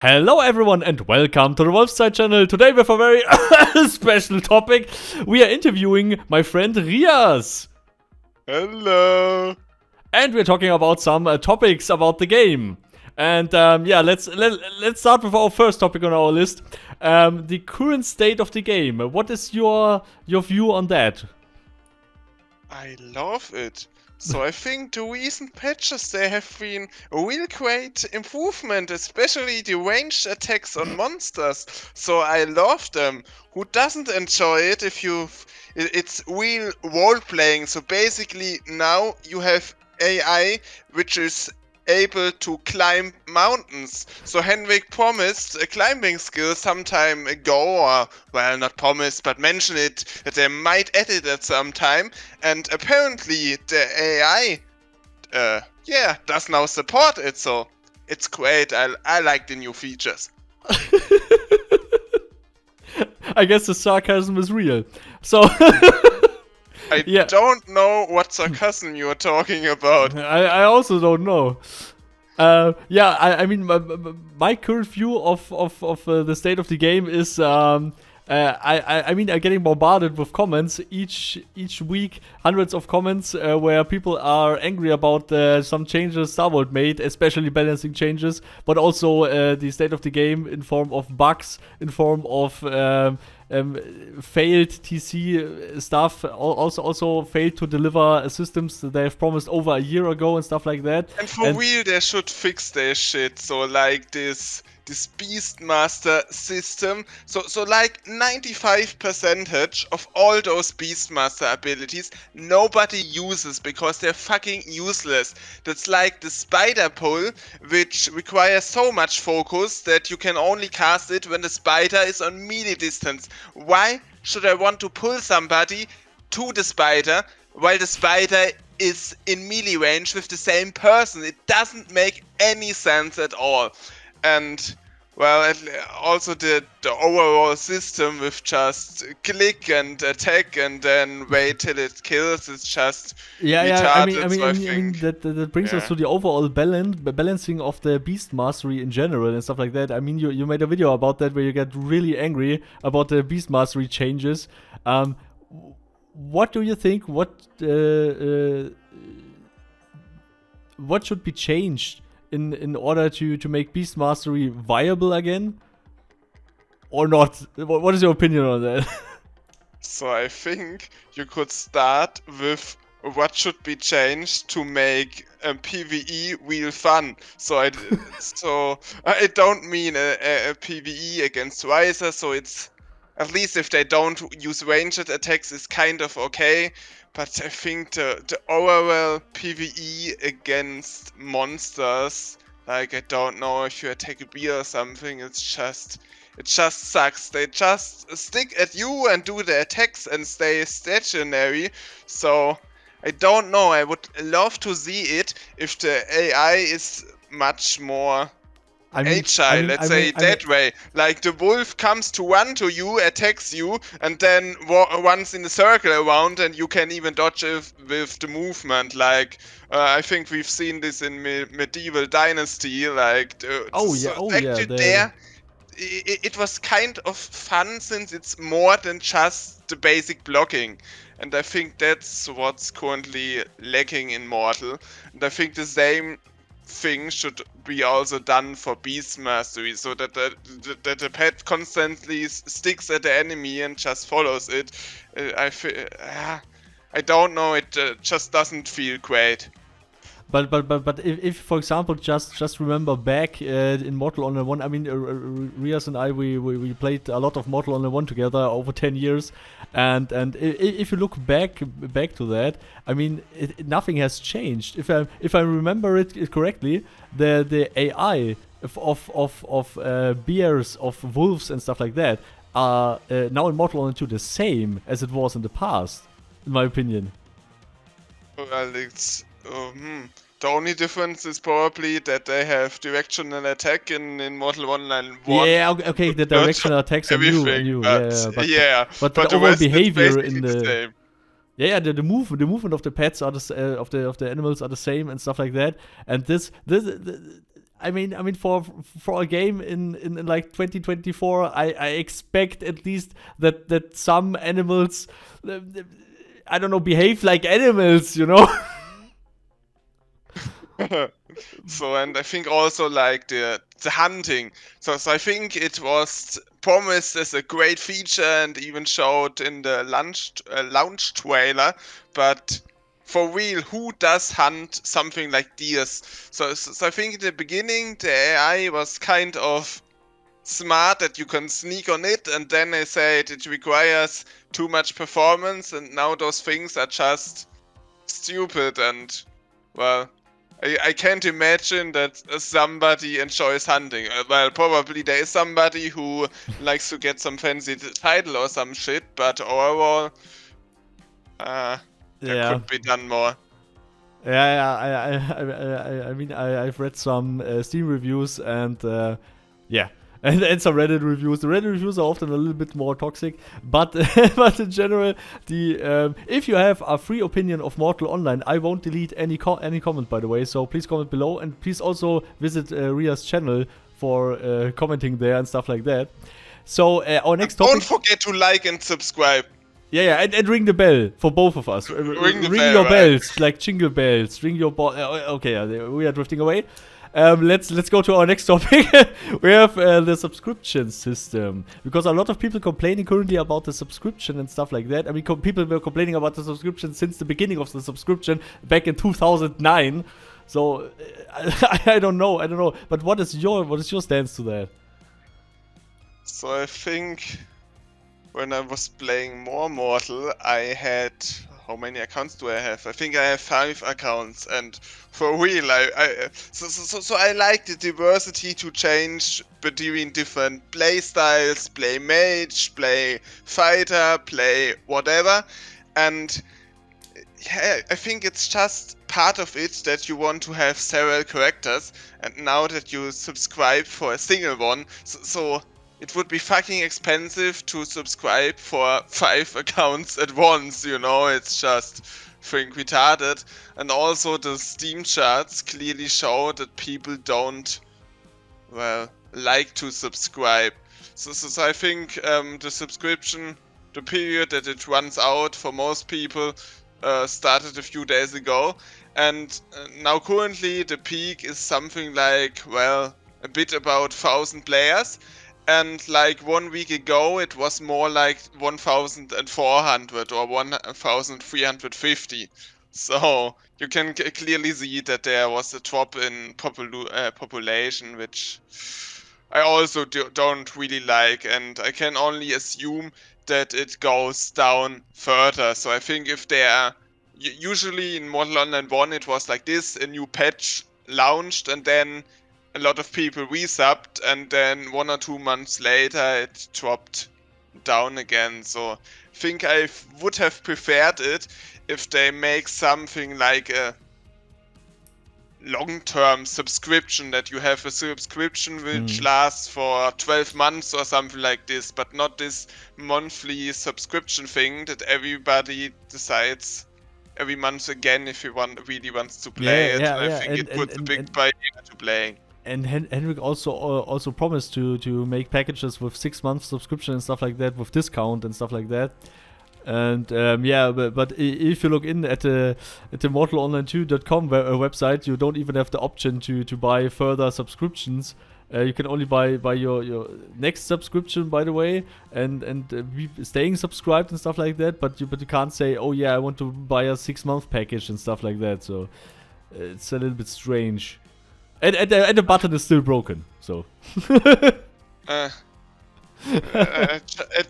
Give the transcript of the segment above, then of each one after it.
Hello everyone and welcome to the Wolfside channel. Today with a very special topic. We are interviewing my friend Rias. Hello. And we're talking about some topics about the game. And yeah, let's start with our first topic on our list. The current state of the game. What is your view on that? I love it. So I think the recent patches, they have been a real great improvement, especially the ranged attacks on monsters. So I love them. Who doesn't enjoy it if it's real role playing. So basically now you have AI which is able to climb mountains. So Henrik promised a climbing skill some time ago, or well, not promised, but mentioned it that they might add it at some time. And apparently the AI, does now support it. So it's great. I like the new features. I guess the sarcasm is real. So I yeah. don't know what sarcasm you are talking about. I also don't know. Yeah, I mean, my current view of the state of the game is, I mean, I'm getting bombarded with comments each week, hundreds of comments where people are angry about some changes Star Wars made, especially balancing changes, but also the state of the game in form of bugs, in form of failed TC stuff, also failed to deliver systems that they've promised over a year ago and stuff like that. And for real, they should fix their shit. So like this Beastmaster system. So like 95% of all those Beastmaster abilities nobody uses because they're fucking useless. That's like the spider pull, which requires so much focus that you can only cast it when the spider is on melee distance. Why should I want to pull somebody to the spider while the spider is in melee range with the same person? It doesn't make any sense at all. And well, also the overall system with just click and attack and then wait till it kills is just retarded. I mean that brings us to the overall balancing of the beast mastery in general and stuff like that. I mean, you made a video about that where you get really angry about the beast mastery changes. What do you think? What should be changed in order to make beast mastery viable again, or not? What is your opinion on that? So I think you could start with what should be changed to make PvE real fun. So I don't mean a PvE against Riser. So it's at least if they don't use ranged attacks is kind of okay. But I think the overall PvE against monsters, like I don't know if you attack a bee or something, it just sucks. They just stick at you and do the attacks and stay stationary. So I don't know. I would love to see it if the AI is much more agile, let's say that way. Like the wolf comes to run to you, attacks you, and then runs in a circle around, and you can even dodge it with the movement. Like I think we've seen this in Medieval Dynasty. Like there. It was kind of fun since it's more than just the basic blocking. And I think that's what's currently lacking in Mortal. And I think the same thing should be also done for beast mastery, so that the pet constantly sticks at the enemy and just follows it. I don't know, it just doesn't feel great. But if for example just remember back in Mortal Online 1, I mean Rias and I we played a lot of Mortal Online 1 together over 10 years, and if you look back to that, I mean nothing has changed. If I remember it correctly, the AI of bears, of wolves and stuff like that are now in Mortal Online 2 the same as it was in the past, in my opinion. Well, it's the only difference is probably that they have directional attack in Mortal Online 1. Yeah, okay, the directional attacks are new. But the overall behavior in the same. the movement of the pets are of the animals are the same and stuff like that. And this I mean, for a game in like 2024, I expect at least that some animals, I don't know, behave like animals, you know. So, and I think also like the hunting. So I think it was promised as a great feature and even showed in the launch trailer. But for real, who does hunt something like deers? So I think in the beginning the AI was kind of smart that you can sneak on it, and then they said it requires too much performance, and now those things are just stupid and well. I can't imagine that somebody enjoys hunting. Well, probably there is somebody who likes to get some fancy title or some shit, but overall, there Yeah. could be done more. I mean, I've read some Steam reviews and yeah, and some Reddit reviews. The Reddit reviews are often a little bit more toxic, but but in general, if you have a free opinion of Mortal Online, I won't delete any comment, by the way. So please comment below, and please also visit Ria's channel for commenting there and stuff like that. So our next topic. Don't forget to like and subscribe. Yeah, and ring the bell for both of us. Ring your bells, like jingle bells. Ring your okay, we are drifting away. Let's go to our next topic. We have the subscription system, because a lot of people complaining currently about the subscription and stuff like that. I mean, people were complaining about the subscription since the beginning of the subscription back in 2009. So I don't know. But what is your stance to that? So I think when I was playing more Mortal, I had, how many accounts do I have? I think I have 5 accounts, and for real, so I like the diversity to change between different play styles, play mage, play fighter, play whatever, and yeah, I think it's just part of it that you want to have several characters, and now that you subscribe for a single one, so it would be fucking expensive to subscribe for 5 accounts at once, you know, it's just think retarded. And also the Steam charts clearly show that people don't, well, like to subscribe. So I think the subscription, the period that it runs out for most people started a few days ago. And now currently the peak is something like, well, a bit about 1,000 players. And like 1 week ago, it was more like 1,400 or 1,350. So you can clearly see that there was a drop in population, which I also don't really like. And I can only assume that it goes down further. So I think if there are, usually in Mortal Online 1, it was like this, a new patch launched and then a lot of people resubbed, and then 1 or 2 months later it dropped down again. So I think I would have preferred it if they make something like a long-term subscription, that you have a subscription which lasts for 12 months or something like this, but not this monthly subscription thing that everybody decides every month again if he really wants to play it. I think it puts a big barrier to playing. And Henrik also promised to make packages with 6 months subscription and stuff like that, with discount and stuff like that. And yeah, but if you look in at the mortalonline2.com website, you don't even have the option to buy further subscriptions. You can only buy your next subscription, by the way, and be staying subscribed and stuff like that. But you can't say, oh yeah, I want to buy a 6-month package and stuff like that. So it's a little bit strange. And the button is still broken, so.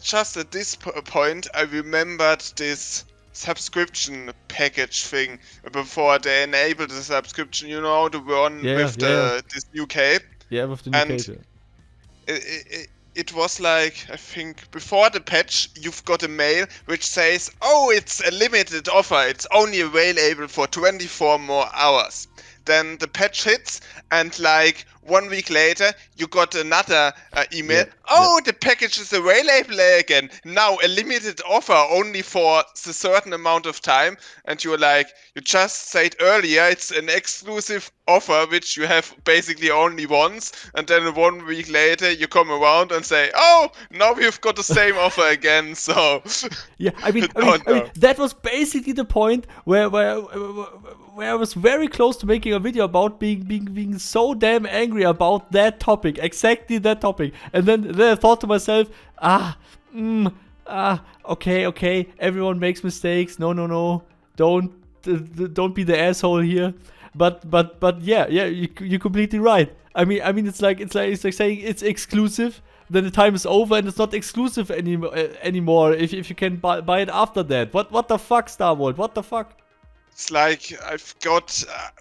Just at this point, I remembered this subscription package thing before they enabled the subscription. You know, the one with this new cape. Yeah, with the new cape. It was like, I think, before the patch, you've got a mail which says, oh, it's a limited offer. It's only available for 24 more hours. then the patch hits, and like 1 week later, you got another email. The package is available again. Now a limited offer only for a certain amount of time. And you're like, you just said earlier, it's an exclusive offer which you have basically only once. And then 1 week later, you come around and say, oh, now we've got the same offer again. So yeah, I mean, that was basically the point where I was very close to making a video about being so damn angry about that topic, exactly that topic. And then I thought to myself, okay, everyone makes mistakes. No, don't be the asshole here. But yeah, you're completely right. I mean, it's like saying it's exclusive. Then the time is over and it's not exclusive anymore. If you can buy it after that, what the fuck, Star Wars? What the fuck? It's like I've got,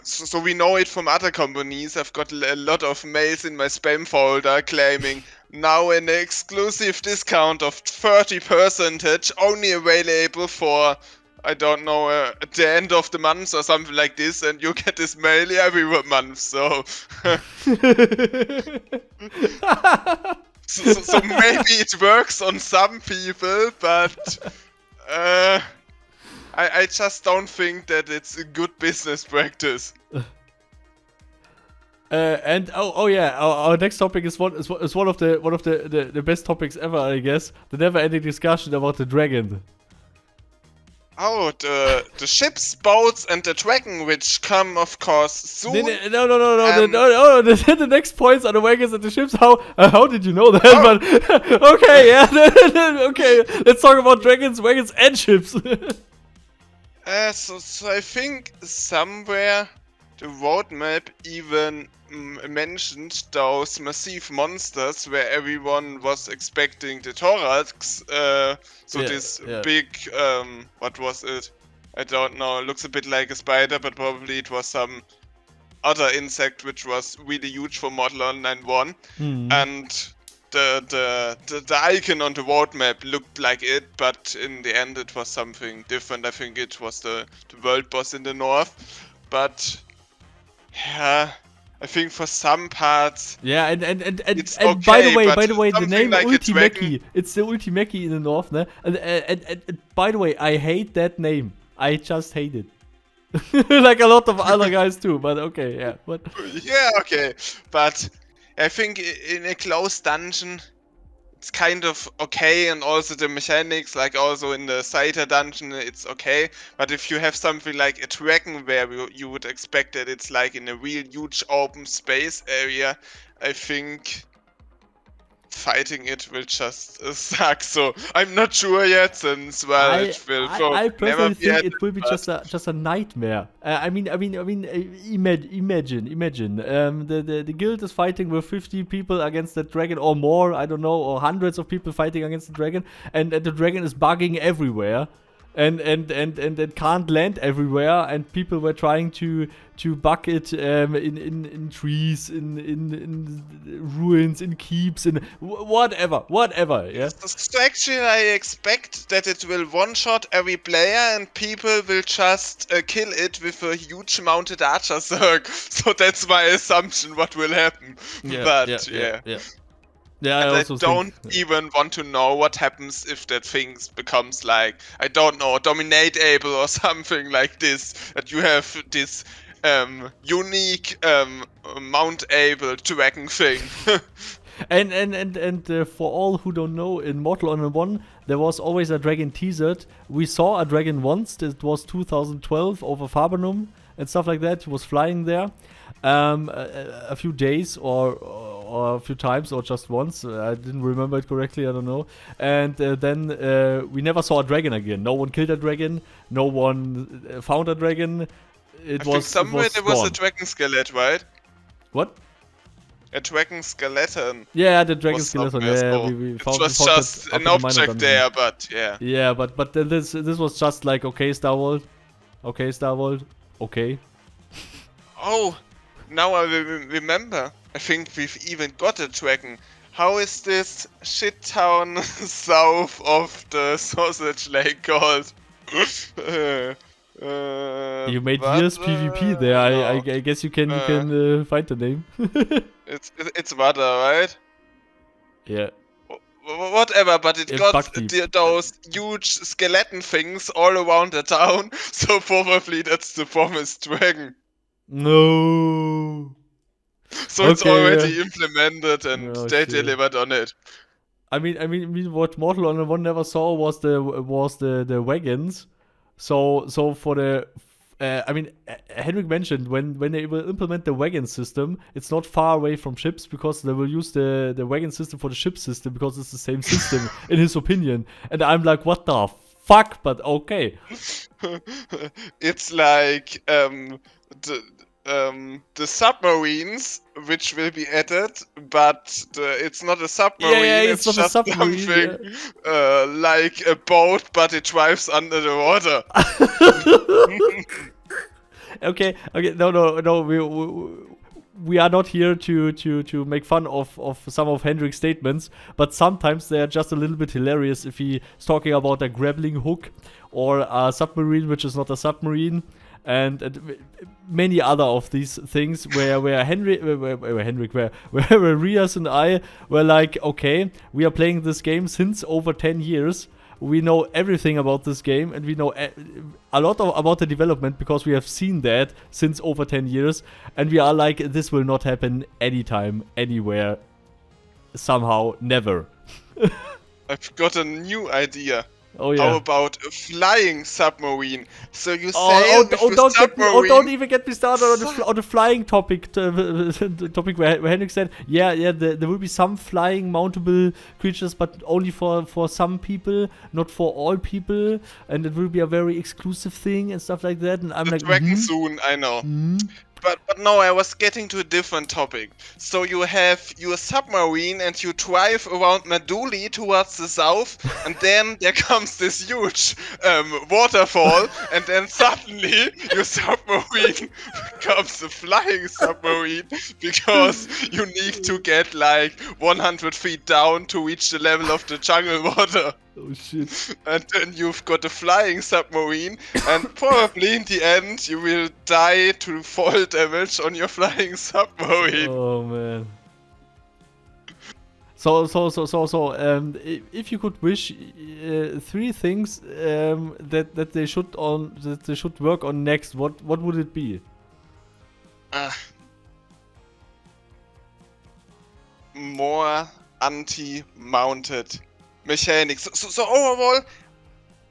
so we know it from other companies. I've got a lot of mails in my spam folder claiming now an exclusive discount of 30%, only available for, I don't know, at the end of the month or something like this, and you get this mail every month. So, so maybe it works on some people, but I just don't think that it's a good business practice. And our next topic is one of the best topics ever, I guess. The never-ending discussion about the dragon. Oh, the ships, boats, and the dragon, which come, of course, soon. No. The next points are the wagons and the ships. How did you know that? Oh. But okay, yeah, okay. Let's talk about dragons, wagons, and ships. So I think somewhere the roadmap even mentioned those massive monsters where everyone was expecting the thorax. Big, what was it? I don't know. It looks a bit like a spider, but probably it was some other insect which was really huge for Model Online 1. And the icon on the roadmap looked like it, but in the end it was something different. I think it was the world boss in the north. But yeah, I think for some parts, yeah, and okay, by the way, the name like Ultimeki, it's the Ultimeki in the north, ne? And by the way, I hate that name. I just hate it. Like a lot of other guys too, but okay, yeah. But yeah, okay, but I think in a closed dungeon, it's kind of okay, and also the mechanics, like also in the Scyther dungeon, it's okay. But if you have something like a dragon where you would expect that it's like in a real huge open space area, I think fighting it will just suck. So I'm not sure yet, since it will I personally never be think it will be just a nightmare. Imagine. The guild is fighting with 50 people against the dragon or more. I don't know, or hundreds of people fighting against the dragon, and the dragon is bugging everywhere. And it can't land everywhere, and people were trying to bug it in trees, in ruins, in keeps, in whatever, yeah. So actually, I expect that it will one-shot every player, and people will just kill it with a huge mounted archer circle. So that's my assumption what will happen. Yeah, and I also don't even want to know what happens if that thing becomes like, I don't know, dominate-able or something like this. That you have this unique mount-able dragon thing. And for all who don't know, in Mortal Online 1, there was always a dragon teasered. We saw a dragon once. It was 2012 over Fabernum and stuff like that. He was flying there a few days or a few times or just once. I didn't remember it correctly. I don't know. And then we never saw a dragon again. No one killed a dragon. No one found a dragon. I think somewhere there was a dragon skeleton, right? What? A dragon skeleton. Yeah, the dragon skeleton. Yeah, we found. It was just an object there, but yeah. Yeah, but this was just like, okay, Star World. Okay, Star World. Okay. Oh, now I remember. I think we've even got a dragon. How is this shit town south of the sausage lake called? You made but, years PvP there. I no. guess you can find the name. It's water, right? Yeah. Whatever, but it got Bug deep. those huge skeleton things all around the town, so probably that's the promised dragon. No. So it's Okay, already yeah. implemented and Oh, they shit. delivered on it. I mean, what Mortal on the One never saw was the wagons. So for the, Henrik mentioned when they will implement the wagon system, it's not far away from ships because they will use the wagon system for the ship system because it's the same system in his opinion. And I'm like, what the fuck? But okay. It's like the submarines which will be added, but it's not a submarine. Yeah, it's not a just submarine, something like a boat, but it drives under the water. Okay. No. We are not here to make fun of some of Hendrik's statements, but sometimes they are just a little bit hilarious if he's talking about a grappling hook or a submarine which is not a submarine, and many other of these things where Rias and I were like, okay, we are playing this game since over 10 years. We know everything about this game, and we know a lot about the development because we have seen that since over 10 years. And we are like, this will not happen anytime, anywhere, somehow, never. I've got a new idea. Oh yeah. How about a flying submarine? So you sail with a submarine. Don't even get me started on the flying topic. The topic where Henrik said, yeah, there will be some flying mountable creatures, but only for some people, not for all people, and it will be a very exclusive thing and stuff like that. And I'm like, dragon soon, I know. But no, I was getting to a different topic. So you have your submarine and you drive around Maduli towards the south, and then there comes this huge waterfall, and then suddenly your submarine becomes a flying submarine because you need to get like 100 feet down to reach the level of the jungle water. Oh shit. And then you've got a flying submarine, and probably in the end you will die to fall damage on your flying submarine. Oh man. So, if you could wish 3 things that they should work on next, what would it be? More anti-mounted mechanics. So overall,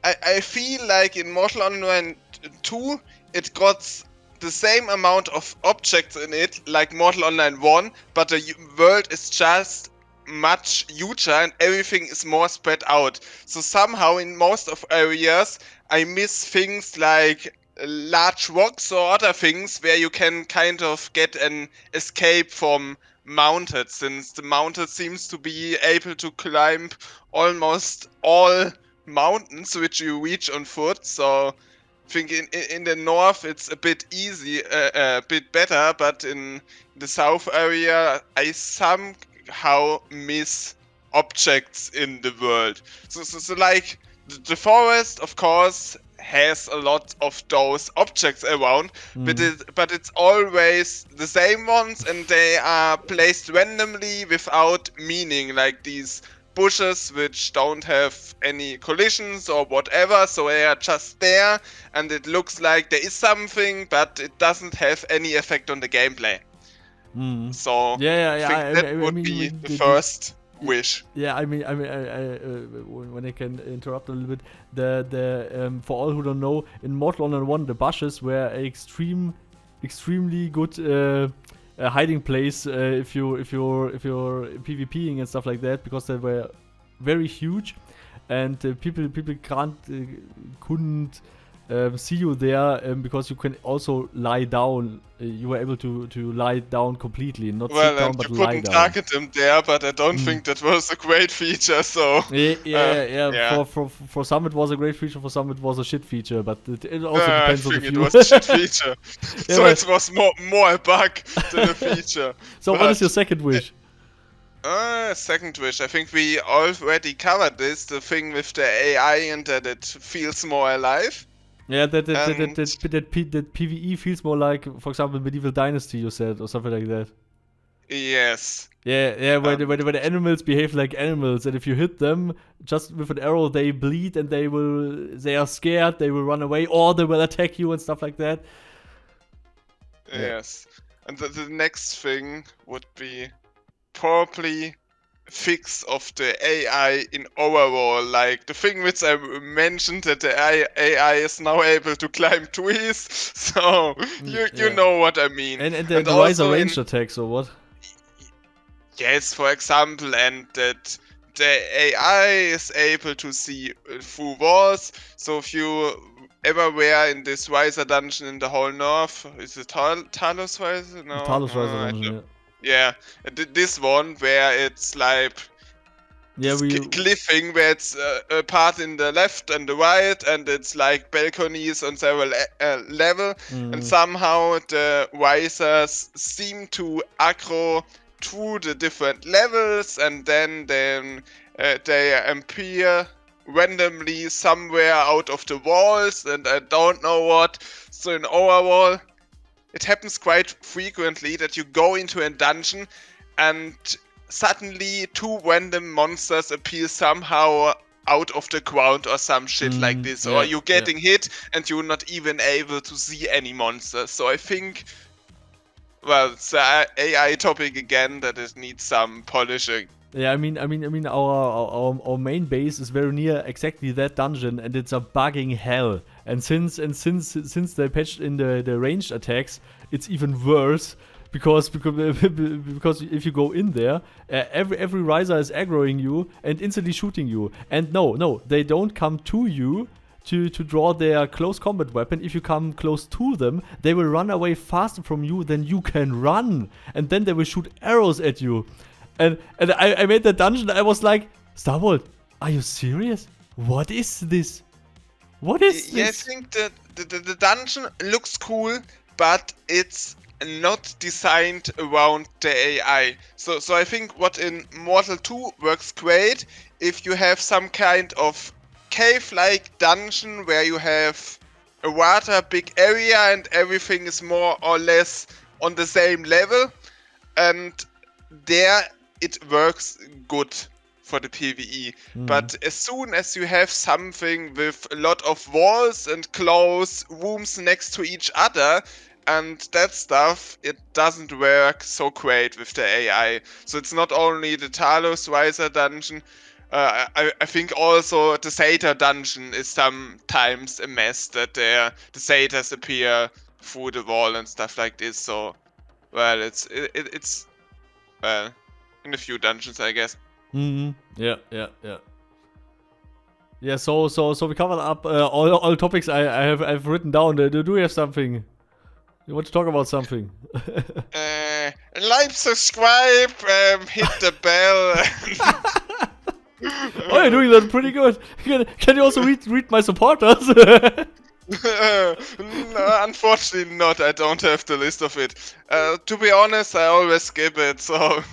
I feel like in Mortal Online 2, it got the same amount of objects in it like Mortal Online 1, but the world is just much huger and everything is more spread out. So somehow in most of areas, I miss things like large rocks or other things where you can kind of get an escape from mounted, since the mounted seems to be able to climb almost all mountains which you reach on foot. So I think in the north it's a bit easy, a bit better, but in the south area I somehow miss objects in the world. So like the forest, of course, has a lot of those objects around, but it's always the same ones, and they are placed randomly without meaning, like these bushes which don't have any collisions or whatever, so they are just there, and it looks like there is something, but it doesn't have any effect on the gameplay. So I think that would be the first wish. Yeah, I mean, when I can interrupt a little bit, the for all who don't know, in Mortal Kombat 1, the bushes were an extremely good hiding place if you're PvPing and stuff like that, because they were very huge, and people couldn't see you there because you can also lie down. You were able to lie down completely, not sit down, but lie down. Well, you couldn't target them there, but I don't think that was a great feature. So yeah. For some it was a great feature, for some it was a shit feature, but it also depends on the view. I think it was a shit feature. So it was more a bug than a feature. So what is your second wish? Second wish. I think we already covered this. The thing with the AI and that it feels more alive. Yeah, that And PvE feels more like, for example, Medieval Dynasty, you said, or something like that. yes. Yeah, where the animals behave like animals, and if you hit them just with an arrow, they bleed and they are scared, they will run away, or they will attack you and stuff like that. Yes. And the next thing would be probably fix of the AI in overall, like the thing which I mentioned, that the AI is now able to climb trees. So you know what I mean. And the riser ranged attacks or what? Yes, for example, and that the AI is able to see through walls. So if you ever were in this Riser dungeon in the whole north, is it Talos Riser? No, Talos Riser dungeon, yeah. This one where it's like cliffing, where it's a part in the left and the right, and it's like balconies on several level, and somehow the risers seem to aggro through the different levels, and then they appear randomly somewhere out of the walls, and I don't know what. So in overall, it happens quite frequently that you go into a dungeon and suddenly 2 random monsters appear somehow out of the ground or some shit like this, or you're getting hit and you're not even able to see any monsters. So I think, well, it's an AI topic again that it needs some polishing. Yeah, I mean, our main base is very near exactly that dungeon, and it's a bugging hell. And since they patched in the ranged attacks, it's even worse because if you go in there, every riser is aggroing you and instantly shooting you. And no, they don't come to you to draw their close combat weapon. If you come close to them, they will run away faster from you than you can run, and then they will shoot arrows at you. And I made that dungeon. I was like, Starbolt, are you serious? What is this? What is this? Yeah, I think the dungeon looks cool, but it's not designed around the AI. So I think what in Mortal 2 works great, if you have some kind of cave-like dungeon where you have a rather big area and everything is more or less on the same level, and there it works good for the PvE. But as soon as you have something with a lot of walls and close rooms next to each other and that stuff, it doesn't work so great with the AI. So it's not only the Talos Riser dungeon, I think also the Satyr dungeon is sometimes a mess, that the Satyrs appear through the wall and stuff like this. So, well, it's well, in a few dungeons, I guess. Yeah. Yeah, so we covered up all topics I've written down. Do you have something? You want to talk about something? Like, subscribe, hit the bell. Oh, you're doing that pretty good. Can you also read my supporters? No, unfortunately not. I don't have the list of it. To be honest, I always skip it, so...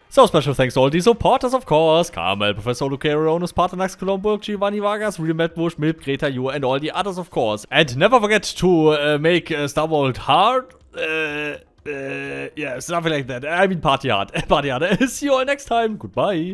So special thanks to all the supporters, of course. Carmel, Professor Lukario, Rhonus, Paarthurnax, Cologne, Giovanni, Vargas, RealMadWurst, Milk, Greta, you, and all the others, of course. And never forget to make Starbolt hard. Yeah, something like that. I mean party hard. Party hard. See you all next time. Goodbye.